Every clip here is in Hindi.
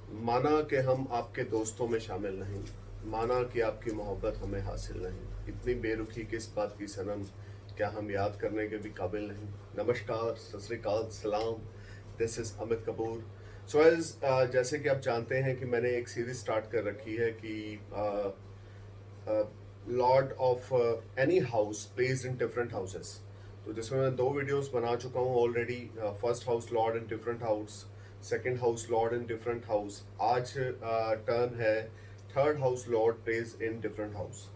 माना कि हम आपके दोस्तों में शामिल नहीं, माना कि आपकी मोहब्बत हमें हासिल नहीं, इतनी बेरुखी किस बात की सनम, क्या हम याद करने के भी काबिल नहीं। नमस्कार, सत श्री अकाल, सलाम। This is Amit Kapoor. So as जैसे कि आप जानते हैं कि मैंने एक सीरीज स्टार्ट कर रखी है कि lord of any house placed in different houses. तो जिसमें मैं दो वीडियोस बना चुका हूँ already. First house lord in different house, second house lord in different house. आज टर्न है third house lord place in different house.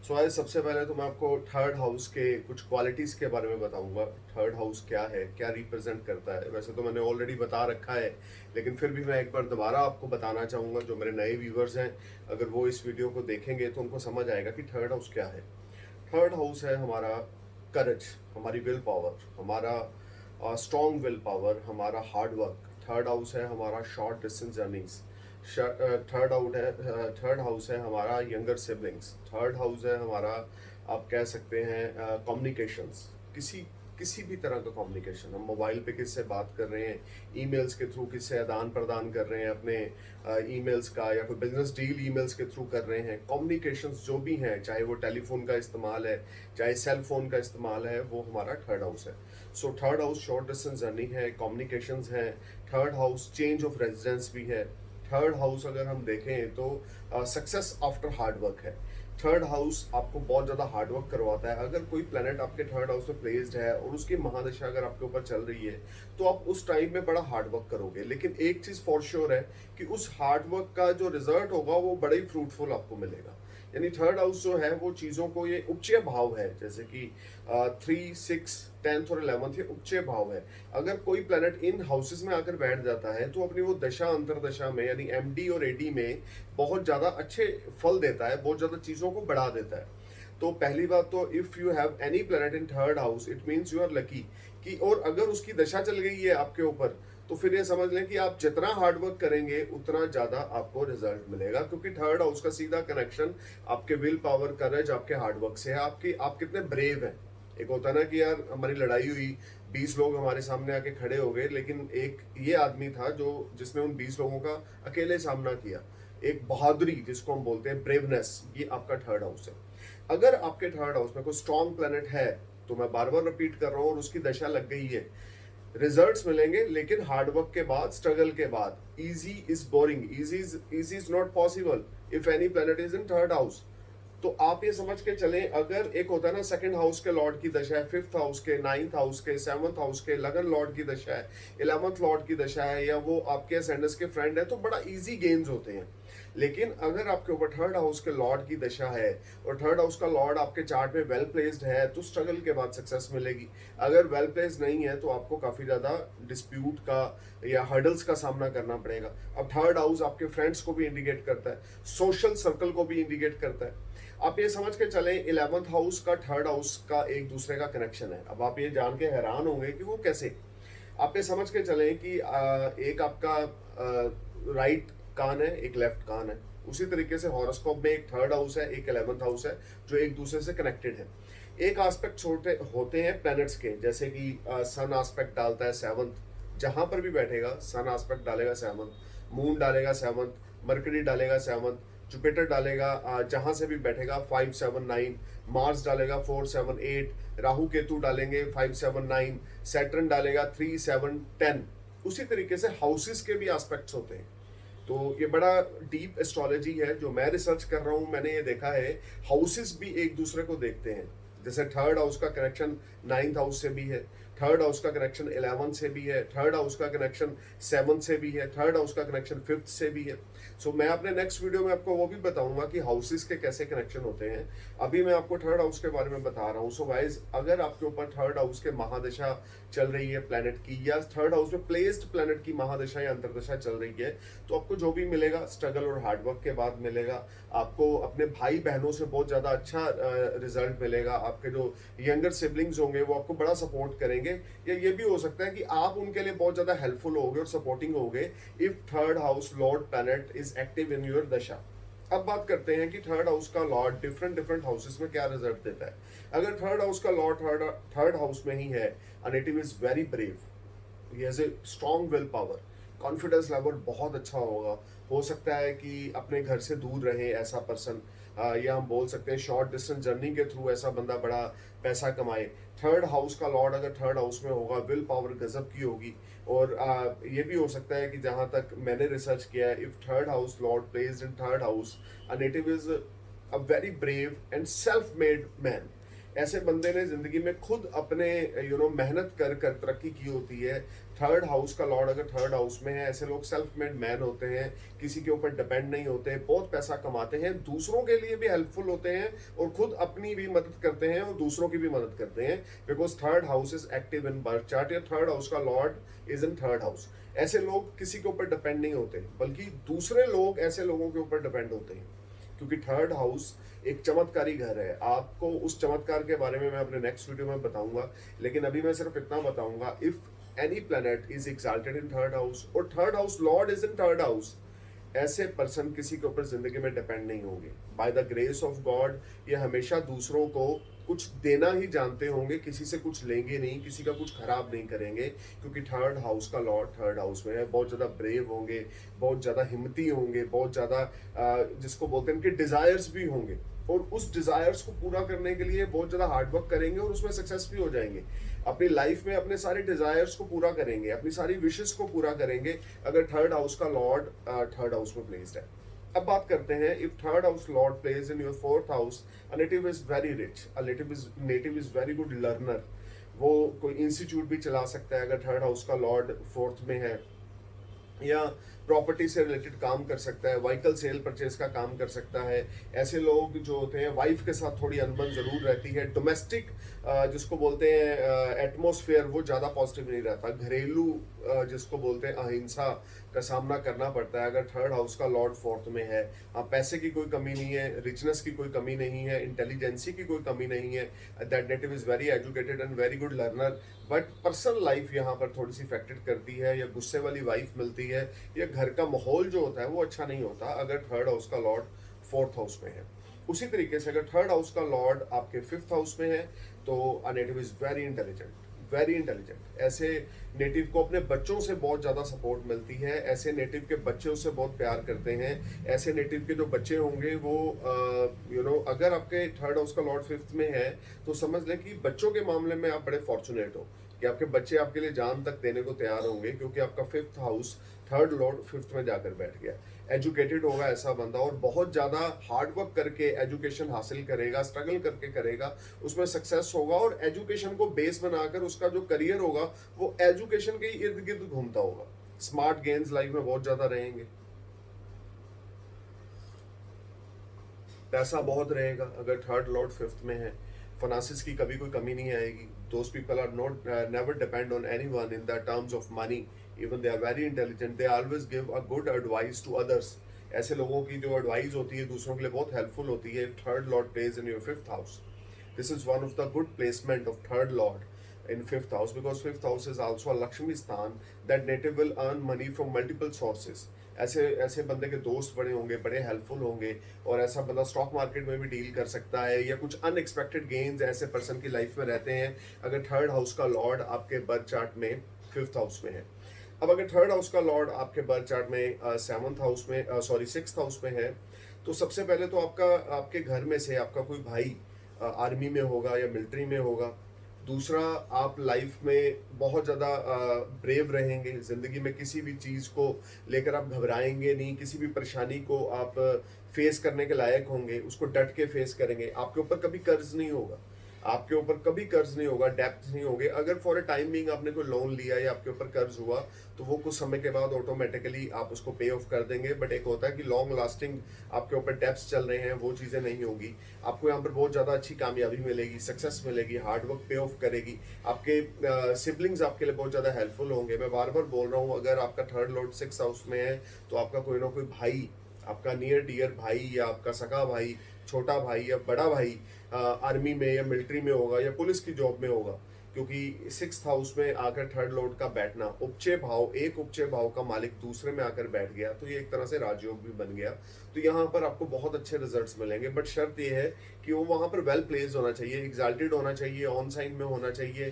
So आज सबसे पहले तो मैं आपको थर्ड हाउस के कुछ क्वालिटीज़ के बारे में बताऊंगा। थर्ड हाउस क्या है, क्या रिप्रेजेंट करता है। वैसे तो मैंने ऑलरेडी बता रखा है, लेकिन फिर भी मैं एक बार दोबारा आपको बताना चाहूँगा। जो मेरे नए व्यूवर्स हैं, अगर वो इस वीडियो को देखेंगे तो उनको समझ आएगा कि थर्ड हाउस क्या है। थर्ड हाउस है हमारा करेज, हमारी विल पावर, हमारा स्ट्रॉन्ग विल पावर, हमारा हार्ड वर्क। थर्ड हाउस है हमारा short distance journeys. Third house है हमारा यंगर सिबलिंग्स। थर्ड हाउस है हमारा, आप कह सकते हैं, कम्युनिकेशंस। किसी किसी भी तरह का कम्युनिकेशन, हम मोबाइल पे किससे बात कर रहे हैं, ईमेल्स के थ्रू किससे आदान प्रदान कर रहे हैं अपने ईमेल्स का, या कोई बिजनेस डील ईमेल्स के थ्रू कर रहे हैं। कम्युनिकेशंस जो भी हैं, चाहे वो टेलीफोन का इस्तेमाल है, चाहे सेल फोन का इस्तेमाल है, वो हमारा थर्ड हाउस है। So third house short distance journey है, कम्युनिकेशंस है। Third house change of residence भी है। थर्ड हाउस अगर हम देखें तो सक्सेस आफ्टर हार्ड वर्क है। थर्ड हाउस आपको बहुत ज़्यादा हार्डवर्क करवाता है। अगर कोई प्लेनेट आपके थर्ड हाउस में प्लेस्ड है और उसकी महादशा अगर आपके ऊपर चल रही है, तो आप उस टाइम में बड़ा हार्डवर्क करोगे। लेकिन एक चीज़ फॉर श्योर है कि उस हार्डवर्क का जो रिजल्ट होगा वो बड़ा ही फ्रूटफुल आपको मिलेगा। यानी थर्ड हाउस जो है वो चीज़ों को, ये उपचय भाव है, जैसे कि 3, 6, 10th और 11th, ये उपचय भाव है। अगर कोई प्लेनेट इन हाउसेस में आकर बैठ जाता है तो अपनी वो दशा अंतरदशा में, यानी एमडी और एडी में बहुत ज़्यादा अच्छे फल देता है, बहुत ज़्यादा चीज़ों को बढ़ा देता है। तो पहली बात तो, if you have any planet in third house, it means you are lucky. कि और अगर उसकी दशा चल गई है आपके ऊपर, तो फिर ये समझ लें कि आप जितना हार्डवर्क करेंगे उतना ज़्यादा आपको रिजल्ट मिलेगा, क्योंकि थर्ड हाउस का सीधा कनेक्शन आपके विल पावर, करेज, आपके हार्डवर्क से है। आप कितने ब्रेव हैं। एक होता है ना कि यार हमारी लड़ाई हुई, 20 लोग हमारे सामने आके खड़े हो गए, लेकिन एक ये आदमी था जो जिसने उन 20 लोगों का अकेले सामना किया। एक बहादुरी जिसको हम बोलते हैं, ब्रेवनेस, ये आपका थर्ड हाउस है। अगर आपके थर्ड हाउस में कोई स्ट्रॉन्ग प्लेनेट है, तो मैं बार बार रिपीट कर रहा हूँ, और उसकी दशा लग गई है, रिजल्ट्स मिलेंगे, लेकिन हार्डवर्क के बाद, स्ट्रगल के बाद। Easy is boring, easy is not possible if any planet is in third house. तो आप ये समझ के चलें, अगर एक होता है ना सेकंड हाउस के लॉर्ड की दशा है, फिफ्थ हाउस के, नाइन्थ हाउस के, सेवंथ हाउस के लगन लॉर्ड की दशा है, 11th लॉर्ड की दशा है, या वो आपके असेंडेंस के फ्रेंड है, तो बड़ा इजी गेन्स होते हैं। लेकिन अगर आपके ऊपर थर्ड हाउस के लॉर्ड की दशा है और थर्ड हाउस का लॉर्ड आपके चार्ट में वेल प्लेस्ड है, तो स्ट्रगल के बाद सक्सेस मिलेगी। अगर वेल प्लेस्ड नहीं है तो आपको काफ़ी ज़्यादा डिस्प्यूट का या हर्डल्स का सामना करना पड़ेगा। अब थर्ड हाउस आपके फ्रेंड्स को भी इंडिकेट करता है, सोशल सर्कल को भी इंडिकेट करता है। आप ये समझ के चलें, 11th हाउस का थर्ड हाउस का एक दूसरे का कनेक्शन है। अब आप ये जान के हैरान होंगे कि वो कैसे। आप ये समझ के चलें कि एक आपका राइट कान है, एक लेफ्ट कान है। उसी तरीके से हॉरोस्कोप में एक थर्ड हाउस है, एक 11th हाउस है, जो एक दूसरे से कनेक्टेड है। एक आस्पेक्ट छोटे होते हैं प्लैनेट्स के, जैसे कि सन आस्पेक्ट डालता है 7th, जहां पर भी बैठेगा सन आस्पेक्ट डालेगा 7th, मून डालेगा 7th, मरकरी डालेगा 7th, जुपिटर डालेगा जहां से भी बैठेगा 5, 7, 9, मार्स डालेगा 4, 7, 8, राहु केतु डालेंगे 5, 7, 9, सैटर्न डालेगा 3, 7, 10। उसी तरीके से हाउसेस के भी एस्पेक्ट्स होते हैं। तो ये बड़ा डीप एस्ट्रोलॉजी है जो मैं रिसर्च कर रहा हूँ। मैंने ये देखा है, हाउसेस भी एक दूसरे को देखते हैं। जैसे थर्ड हाउस का कनेक्शन 9th हाउस से भी है, थर्ड हाउस का कनेक्शन 11th से भी है, थर्ड हाउस का कनेक्शन 7th से भी है, थर्ड हाउस का कनेक्शन 5th से भी है। सो मैं अपने नेक्स्ट वीडियो में आपको वो भी बताऊंगा कि हाउसेस के कैसे कनेक्शन होते हैं। अभी मैं आपको थर्ड हाउस के बारे में बता रहा हूँ। सो गाइस, अगर आपके ऊपर थर्ड हाउस के महादशा चल रही है प्लेनेट की, या थर्ड हाउस में प्लेस्ड प्लेनेट की महादशा या अंतरदशा चल रही है, तो आपको जो भी मिलेगा स्ट्रगल और हार्डवर्क के बाद मिलेगा। आपको अपने भाई बहनों से बहुत ज़्यादा अच्छा रिजल्ट मिलेगा। आपके जो यंगर सिबलिंग्स होंगे वो आपको बड़ा सपोर्ट करेंगे, या ये भी हो सकता है कि आप उनके लिए बहुत ज़्यादा हेल्पफुल होगे और सपोर्टिंग होगे if third house Lord planet is active in your दशा। अब बात करते हैं कि थर्ड हाउस का लॉर्ड डिफरेंट डिफरेंट हाउसेस में क्या रिजल्ट देता है। अगर थर्ड हाउस का लॉर्ड थर्ड हाउस में ही है, and it is very brave, he has a strong will power, confidence level बहुत अच्छा होगा। हो सकता है कि अपने घर से दूर रहे ऐसा पर्सन, या हम बोल सकते हैं शॉर्ट डिस्टेंस जर्नी के थ्रू ऐसा बंदा बड़ा पैसा कमाए। थर्ड हाउस का लॉर्ड अगर थर्ड हाउस में होगा, विल पावर गजब की होगी। और ये भी हो सकता है कि जहां तक मैंने रिसर्च किया है, if third house lord places in third house, a native is a very brave and self made man. ऐसे बंदे ने जिंदगी में खुद अपने मेहनत कर कर तरक्की की होती है। थर्ड हाउस का लॉर्ड अगर थर्ड हाउस में है, ऐसे लोग सेल्फ मेड मैन होते हैं, किसी के ऊपर डिपेंड नहीं होते, बहुत पैसा कमाते हैं, दूसरों के लिए भी हेल्पफुल होते हैं और खुद अपनी भी मदद करते हैं और दूसरों की भी मदद करते हैं, because third house is active in birth chart, या थर्ड हाउस का Lord is in third house. ऐसे लोग किसी के ऊपर डिपेंड नहीं होते, बल्कि दूसरे लोग ऐसे लोगों के ऊपर डिपेंड होते हैं, क्योंकि थर्ड हाउस एक चमत्कारी घर है। आपको उस चमत्कार के बारे में मैं अपने नेक्स्ट वीडियो में बताऊंगा, लेकिन अभी मैं सिर्फ इतना बताऊंगा, if any planet is exalted in third house और third house lord is in third house, ऐसे पर्सन किसी के ऊपर जिंदगी में डिपेंड नहीं होंगे। By the grace of God ये हमेशा दूसरों को कुछ देना ही जानते होंगे, किसी से कुछ लेंगे नहीं, किसी का कुछ खराब नहीं करेंगे, क्योंकि थर्ड हाउस का लॉर्ड थर्ड हाउस में है। बहुत ज़्यादा ब्रेव होंगे, बहुत ज़्यादा हिम्मती होंगे, बहुत ज़्यादा जिसको बोलते हैं कि डिज़ायर्स भी होंगे, और उस डिज़ायर्स को पूरा करने के लिए बहुत ज़्यादा हार्डवर्क करेंगे और उसमें सक्सेस भी हो जाएंगे। अपनी लाइफ में अपने सारे डिज़ायर्स को पूरा करेंगे, अपनी सारी विशेस को पूरा करेंगे, अगर थर्ड हाउस का लॉर्ड थर्ड हाउस में प्लेस्ड है। अब बात करते हैं, if third house lord place in your fourth house, a native is very rich, a native is very good learner. वो कोई इंस्टीट्यूट भी चला सकता है अगर थर्ड हाउस का लॉर्ड फोर्थ में है, या प्रॉपर्टी से रिलेटेड काम कर सकता है, व्हीकल सेल परचेज का काम कर सकता है। ऐसे लोग जो होते हैं, वाइफ के साथ थोड़ी अनबन जरूर रहती है, डोमेस्टिक जिसको बोलते हैं एटमोसफेयर, वो ज़्यादा पॉजिटिव नहीं रहता, घरेलू जिसको बोलते हैं अहिंसा का सामना करना पड़ता है अगर थर्ड हाउस का लॉर्ड फोर्थ में है। पैसे की कोई कमी नहीं है, रिचनेस की कोई कमी नहीं है, इंटेलिजेंसी की कोई कमी नहीं है। That native is very educated and very good learner, but personal life यहाँ पर थोड़ी सी इफेक्टेड करती है, या गुस्से वाली वाइफ मिलती है, या घर का माहौल जो होता है वो अच्छा नहीं होता अगर थर्ड हाउस का लॉर्ड फोर्थ हाउस में है। उसी तरीके से अगर थर्ड हाउस का लॉर्ड आपके फिफ्थ हाउस में है, तो अ native is very intelligent, very intelligent. ऐसे नेटिव को अपने बच्चों से बहुत ज़्यादा सपोर्ट मिलती है, ऐसे नेटिव के बच्चे उससे बहुत प्यार करते हैं। ऐसे नेटिव के जो बच्चे होंगे वो अगर आपके थर्ड हाउस का लॉर्ड फिफ्थ में है, तो समझ लें कि बच्चों के मामले में आप बड़े फॉर्चुनेट हो, कि आपके बच्चे आपके लिए जान तक देने को तैयार होंगे, क्योंकि आपका fifth house third Lord fifth में जाकर बैठ गया। एजुकेटेड होगा ऐसा बंदा, और बहुत ज़्यादा हार्डवर्क करके एजुकेशन हासिल करेगा, स्ट्रगल करके करेगा, उसमें सक्सेस होगा, और एजुकेशन को बेस बनाकर उसका जो करियर होगा वो एजुकेशन के इर्द गिर्द घूमता होगा। स्मार्ट गेन्स लाइफ में बहुत ज़्यादा रहेंगे, पैसा बहुत रहेगा अगर थर्ड लॉर्ड फिफ्थ में है, फाइनेंसिस की कभी कोई कमी नहीं आएगी। Those people are not never depend on anyone in the terms of money, even they are very intelligent, they always give a good advice to others. ऐसे लोगों की जो एडवाइस होती है दूसरों के लिए बहुत हेल्पफुल होती है। Third lord places in your fifth house, this is one of the good placement of third lord in fifth house, because fifth house is also a lakshmi sthan, that native will earn money from multiple sources। ऐसे ऐसे बंदे के दोस्त बड़े होंगे, बड़े हेल्पफुल होंगे, और ऐसा बंदा स्टॉक मार्केट में भी डील कर सकता है, या कुछ अनएक्सपेक्टेड गेन्स ऐसे पर्सन की लाइफ में रहते हैं अगर थर्ड हाउस का लॉर्ड आपके बर्थ चार्ट में फिफ्थ हाउस में है। अब अगर थर्ड हाउस का लॉर्ड आपके बर्थ चार्ट में सेवंथ हाउस में सिक्स्थ हाउस में है, तो सबसे पहले तो आपके घर में से आपका कोई भाई आर्मी में होगा या मिलिट्री में होगा। दूसरा, आप लाइफ में बहुत ज़्यादा ब्रेव रहेंगे, ज़िंदगी में किसी भी चीज़ को लेकर आप घबराएंगे नहीं, किसी भी परेशानी को आप फेस करने के लायक होंगे, उसको डट के फेस करेंगे। आपके ऊपर कभी कर्ज नहीं होगा, आपके ऊपर कभी कर्ज नहीं होगा, डेप्थ नहीं होंगे। अगर फॉर अ टाइम बिंग आपने कोई लोन लिया या आपके ऊपर कर्ज हुआ, तो वो कुछ समय के बाद ऑटोमेटिकली आप उसको पे ऑफ कर देंगे। बट एक होता है कि लॉन्ग लास्टिंग आपके ऊपर डेप्स चल रहे हैं, वो चीज़ें नहीं होगी। आपको यहाँ पर बहुत ज़्यादा अच्छी कामयाबी मिलेगी, सक्सेस मिलेगी, हार्डवर्क पे ऑफ करेगी। आपके सिबलिंग्स आपके लिए बहुत ज़्यादा हेल्पफुल होंगे। मैं बार बार बोल रहा हूँ, अगर आपका थर्ड लॉर्ड सिक्स हाउस में है, तो आपका कोई ना कोई भाई, आपका नियर डियर भाई, या आपका सगा भाई, छोटा भाई या बड़ा भाई आर्मी में या मिलिट्री में होगा, या पुलिस की जॉब में होगा। क्योंकि सिक्स्थ हाउस में आकर थर्ड लॉर्ड का बैठना, उपचय भाव, एक उपचय भाव का मालिक दूसरे में आकर बैठ गया, तो ये एक तरह से राजयोग भी बन गया। तो यहाँ पर आपको बहुत अच्छे रिजल्ट्स मिलेंगे, बट शर्त ये है कि वो वहाँ पर वेल प्लेस्ड होना चाहिए, एग्जाल्टेड होना चाहिए, ऑन साइन में होना चाहिए,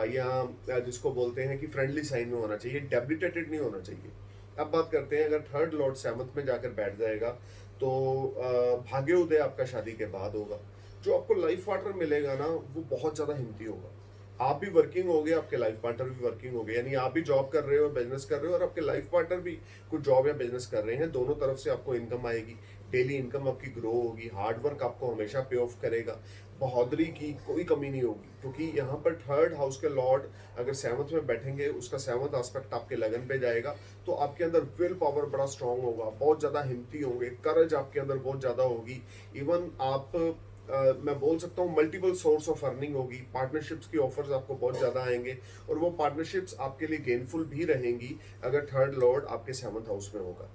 या जिसको बोलते हैं कि फ्रेंडली साइन में होना चाहिए, डेबिलिटेटेड नहीं होना चाहिए। अब बात करते हैं, अगर थर्ड लॉर्ड सेवंथ में जाकर बैठ जाएगा तो भाग्योदय आपका शादी के बाद होगा। जो आपको लाइफ पार्टनर मिलेगा ना, वो बहुत ज़्यादा हिम्मती होगा। आप भी वर्किंग हो गए, आपके लाइफ पार्टनर भी वर्किंग हो गए, यानी आप भी जॉब कर रहे हो, बिजनेस कर रहे हो, और आपके लाइफ पार्टनर भी कुछ जॉब या बिजनेस कर रहे हैं। दोनों तरफ से आपको इनकम आएगी, डेली इनकम आपकी ग्रो होगी, हार्डवर्क आपको हमेशा पे ऑफ करेगा, बहादुरी की कोई कमी नहीं होगी। क्योंकि यहाँ पर थर्ड हाउस के लॉर्ड अगर सेवंथ में बैठेंगे, उसका सेवंथ एस्पेक्ट आपके लगन पे जाएगा, तो आपके अंदर विल पावर बड़ा स्ट्रांग होगा, बहुत ज़्यादा हिम्मती होंगे, करज आपके अंदर बहुत ज़्यादा होगी। इवन आप मैं बोल सकता हूँ मल्टीपल सोर्स ऑफ अर्निंग होगी, पार्टनरशिप्स की ऑफर्स आपको बहुत ज़्यादा आएंगे, और वो पार्टनरशिप्स आपके लिए गेनफुल भी रहेंगी अगर थर्ड लॉर्ड आपके सेवंथ हाउस में होगा।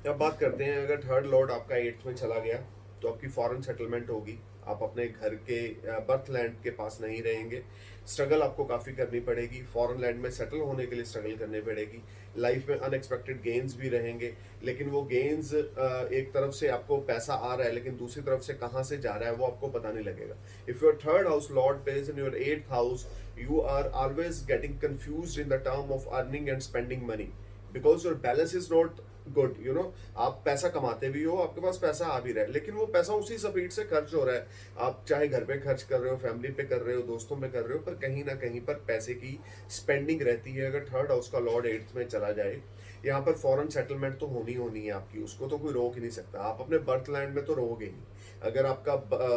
अब बात करते हैं, अगर थर्ड लॉर्ड आपका एट्थ में चला गया तो आपकी फॉरेन सेटलमेंट होगी। आप अपने घर के बर्थ लैंड के पास नहीं रहेंगे, स्ट्रगल आपको काफ़ी करनी पड़ेगी, फॉरेन लैंड में सेटल होने के लिए स्ट्रगल करनी पड़ेगी। लाइफ में अनएक्सपेक्टेड गेन्स भी रहेंगे, लेकिन वो गेन्स एक तरफ से आपको पैसा आ रहा है, लेकिन दूसरी तरफ से कहाँ से जा रहा है वो आपको पता नहीं लगेगा। If your third house lord place in your eighth house, you are always getting confused in the term of earning and spending money, because your balance is not good, you know. आप पैसा कमाते भी हो, आपके पास पैसा आ भी रहा है, लेकिन वो पैसा उसी स्पीड से खर्च हो रहा है। आप चाहे घर पे खर्च कर रहे हो, फैमिली पे कर रहे हो, दोस्तों पे कर रहे हो, पर कहीं ना कहीं पर पैसे की स्पेंडिंग रहती है। अगर थर्ड हाउस का लॉर्ड एट्थ में चला जाए, यहाँ पर फॉरेन सेटलमेंट तो होनी होनी है आपकी, उसको तो कोई रोक ही नहीं सकता। आप अपने बर्थ लैंड में तो रहोगे ही। अगर आपका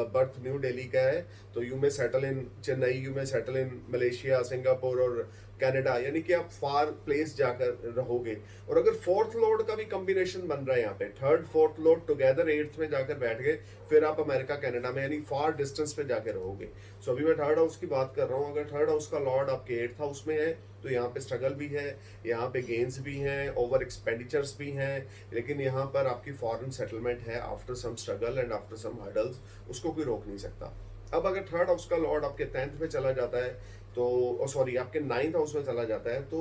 बर्थ न्यू दिल्ली का है तो यू में सेटल इन चेन्नई, यू में सेटल इन मलेशिया, सिंगापुर और कनाडा, यानी कि आप फार प्लेस जाकर रहोगे। और अगर फोर्थ लॉर्ड का भी कॉम्बिनेशन बन रहा है यहाँ पे, third fourth Lord together eighth में जाकर बैठ गए, फिर आप अमेरिका कनाडा में यानी फार डिस्टेंस पे जाकर रहोगे। सो अभी मैं थर्ड हाउस की बात कर रहा हूँ। अगर थर्ड हाउस का लॉर्ड आपके एट्थ हाउस में है तो यहाँ पे स्ट्रगल भी है, यहाँ पे गेन्स भी हैं, ओवर एक्सपेंडिचर्स भी हैं, लेकिन यहाँ पर आपकी फॉरेन सेटलमेंट है after some struggle and after some hurdles, उसको कोई रोक नहीं सकता। अब अगर थर्ड हाउस का लॉर्ड आपके 10th में चला जाता है तो सॉरी आपके 9th हाउस में चला जाता है, तो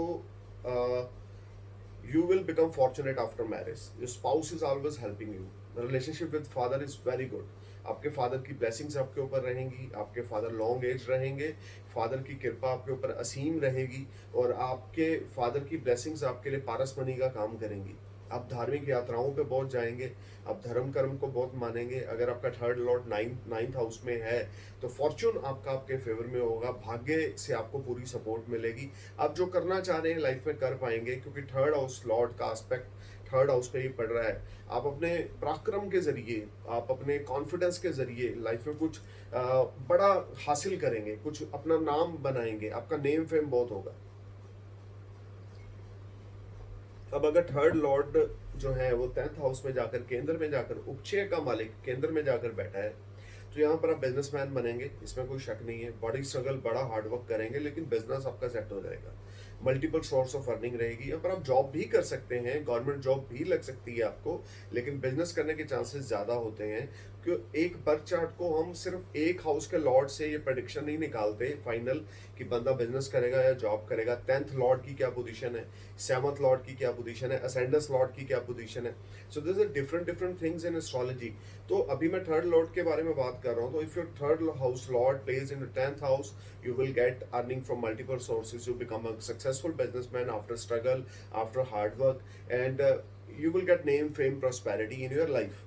you will become fortunate after marriage. Your spouse is always helping you. The relationship with father is very good. आपके फादर की ब्लेसिंग्स आपके ऊपर रहेंगी, आपके फादर लॉन्ग एज रहेंगे, फादर की कृपा आपके ऊपर असीम रहेगी, और आपके फादर की ब्लेसिंग्स आपके लिए पारस मनी का काम करेंगी। आप धार्मिक यात्राओं पे बहुत जाएंगे, आप धर्म कर्म को बहुत मानेंगे। अगर आपका थर्ड लॉर्ड नाइन्थ हाउस में है तो फॉर्च्यून आपका आपके फेवर में होगा, भाग्य से आपको पूरी सपोर्ट मिलेगी। आप जो करना चाह रहे हैं लाइफ में कर पाएंगे, क्योंकि थर्ड हाउस लॉर्ड का एस्पेक्ट थर्ड हाउस पे ही पड़ रहा है। आप अपने पराक्रम के जरिए, आप अपने कॉन्फिडेंस के जरिए लाइफ में कुछ बड़ा हासिल करेंगे, कुछ अपना नाम बनाएंगे, आपका नेम फेम बहुत होगा। अब अगर थर्ड लॉर्ड जो है वो 10th हाउस में जाकर, केंद्र में जाकर, उपचय का मालिक केंद्र में जाकर बैठा है, तो यहाँ पर आप बिजनेसमैन बनेंगे, इसमें कोई शक नहीं है। बड़ी स्ट्रगल, बड़ा हार्डवर्क करेंगे, लेकिन बिजनेस आपका सेट हो जाएगा, मल्टीपल सोर्स ऑफ अर्निंग रहेगी। यहाँ पर आप जॉब भी कर सकते हैं, गवर्नमेंट जॉब भी लग सकती है आपको, लेकिन बिजनेस करने के चांसेस ज़्यादा होते हैं। क्यों एक बर्थ चार्ट को हम सिर्फ एक हाउस के लॉर्ड से ये प्रेडिक्शन नहीं निकालते फाइनल कि बंदा बिजनेस करेगा या जॉब करेगा। 10th लॉर्ड की क्या पोजीशन है, 7th लॉर्ड की क्या पोजीशन है, असेंडेंस लॉर्ड की क्या पोजीशन है। So this are different different things in astrology. तो अभी मैं थर्ड लॉर्ड के बारे में बात कर रहा हूँ। तो if your third house lord place in 10th house, you will get earning from multiple sources. You become a successful businessman after struggle, after hard work, and you will get name, fame, prosperity in your life.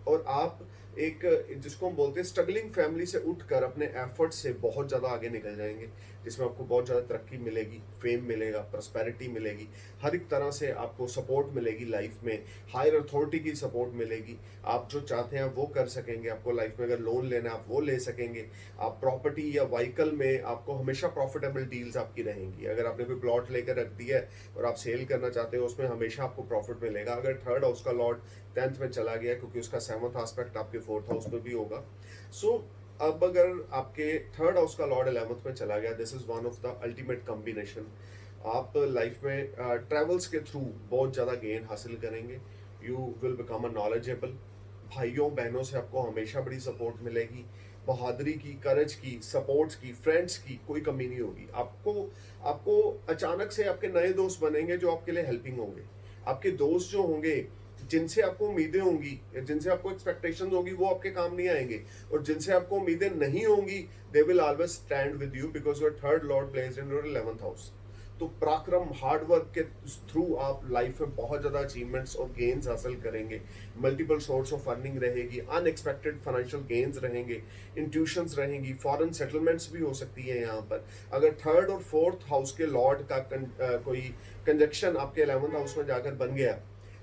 और आप एक जिसको हम बोलते हैं स्ट्रगलिंग फैमिली से उठकर अपने एफर्ट से बहुत ज़्यादा आगे निकल जाएंगे, जिसमें आपको बहुत ज़्यादा तरक्की मिलेगी, फेम मिलेगा, प्रॉस्पेरिटी मिलेगी, हर एक तरह से आपको सपोर्ट मिलेगी लाइफ में, हायर अथॉरिटी की सपोर्ट मिलेगी। आप जो चाहते हैं वो कर सकेंगे, आपको लाइफ में अगर लोन लेना है आप वो ले सकेंगे। आप प्रॉपर्टी या व्हीकल में आपको हमेशा प्रॉफिटेबल डील्स आपकी रहेंगी। अगर आपने कोई प्लॉट लेकर रख दिया है और आप सेल करना चाहते हो, उसमें हमेशा आपको प्रॉफिट मिलेगा। अगर थर्ड हाउस का लॉर्ड 10th में चला गया, क्योंकि उसका 7th एस्पेक्ट आपके 4th हाउस में भी होगा। सो अब अगर आपके थर्ड हाउस का लॉर्ड 11th में चला गया, this is one of the ultimate combination. आप लाइफ में ट्रेवल्स के थ्रू बहुत ज़्यादा गेन हासिल करेंगे। You will become a knowledgeable. भाइयों बहनों से आपको हमेशा बड़ी सपोर्ट मिलेगी, बहादुरी की, करज की, सपोर्ट्स की, फ्रेंड्स की कोई कमी नहीं होगी। आपको आपको अचानक से आपके नए दोस्त बनेंगे जो आपके लिए हेल्पिंग होंगे। आपके दोस्त जो होंगे, जिनसे आपको उम्मीदें होंगी, जिनसे आपको एक्सपेक्टेशंस होगी, वो आपके काम नहीं आएंगे। और जिनसे आपको उम्मीदें नहीं होंगी, they will always stand with you, because your third lord place in your 11th house. तो पराक्रम हार्ड वर्क के थ्रू आप लाइफ में बहुत ज़्यादा अचीवमेंट्स और गेन्स हासिल करेंगे, मल्टीपल सोर्स ऑफ अर्निंग रहेगी, अनएक्सपेक्टेड फाइनेंशियल गेन्स रहेंगे, इंट्यूशंस रहेंगी, फॉरेन सेटलमेंट्स भी हो सकती है यहाँ पर। अगर थर्ड और फोर्थ हाउस के लॉर्ड का कोई कंजक्शन आपके 11th हाउस में जाकर बन गया,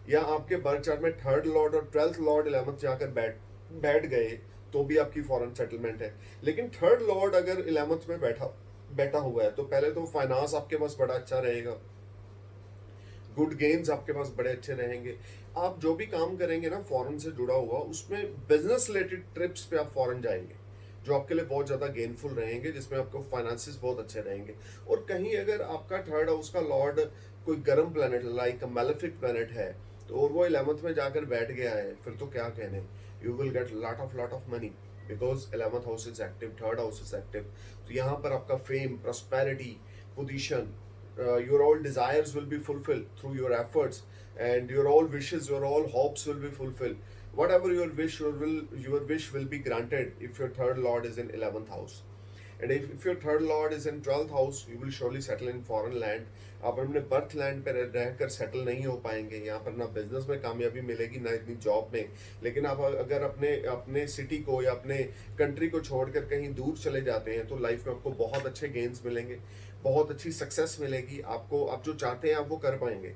या आपके बर्थ चार्ट में थर्ड लॉर्ड और 12th लॉर्ड 11th जाकर बैठ गए, तो भी आपकी फॉरेन सेटलमेंट है। लेकिन थर्ड लॉर्ड अगर 11th में बैठा हुआ है, तो पहले तो फाइनेंस आपके पास बड़ा अच्छा रहेगा, गुड गेन्स आपके पास बड़े अच्छे रहेंगे। आप जो भी काम करेंगे ना फॉरेन से जुड़ा हुआ, उसमें बिजनेस रिलेटेड ट्रिप्स पे आप फॉरेन जाएंगे, जो आपके लिए बहुत ज़्यादा गेनफुल रहेंगे, जिसमें आपको फाइनेंसिस बहुत अच्छे रहेंगे। और कहीं अगर आपका थर्ड हाउस का लॉर्ड कोई गर्म प्लेनेट लाइक मैलेफिक प्लेनेट है, तो और वो 11th में जाकर बैठ गया है, फिर तो क्या कहने, you will get lot of money, because 11th house is active, third house is active. तो यहाँ पर आपका fame, prosperity, position, your all desires will be fulfilled through your efforts, and your all wishes, your all hopes will be fulfilled. Whatever your wish will be granted if your third lord is in 11th house. And if your third lord is in 12th house, you will surely settle in foreign land. आप अपने बर्थ लैंड पर रहकर सेटल नहीं हो पाएंगे, यहाँ पर ना बिजनेस में कामयाबी मिलेगी, ना इतनी जॉब में। लेकिन आप अगर अपने सिटी को या अपने कंट्री को छोड़कर कहीं दूर चले जाते हैं, तो लाइफ में आपको बहुत अच्छे गेन्स मिलेंगे, बहुत अच्छी सक्सेस मिलेगी आपको, आप जो चाहते हैं आप वो कर पाएंगे।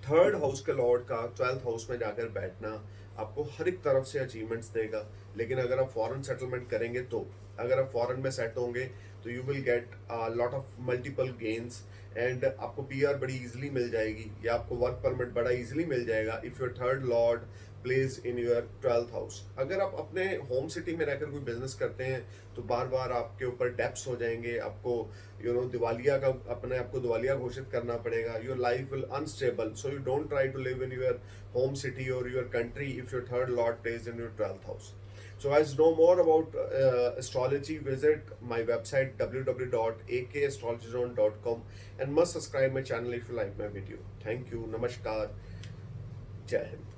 थर्ड हाउस के लॉर्ड का 12th हाउस में जाकर बैठना आपको हर एक तरफ से अचीवमेंट्स देगा। लेकिन अगर आप फॉरेन सेटलमेंट करेंगे, तो अगर आप फॉरेन में सेट होंगे, तो you will get lot of multiple gains, and आपको पीआर बड़ी इजीली मिल जाएगी, या आपको वर्क परमिट बड़ा इजीली मिल जाएगा if your third lord place in your 12th house. अगर आप अपने होम सिटी में रहकर कोई बिजनेस करते हैं, तो बार बार आपके ऊपर डेप्स हो जाएंगे, आपको दिवालिया का अपने आपको दिवालिया घोषित करना पड़ेगा, your life will unstable. So you don't try to live in your home city और your country if your third lord place in your 12th house. So guys, know more about astrology, visit my website www.akastrologezone.com and must subscribe my channel if you like my video. Thank you. Namaskar. Jai Hind.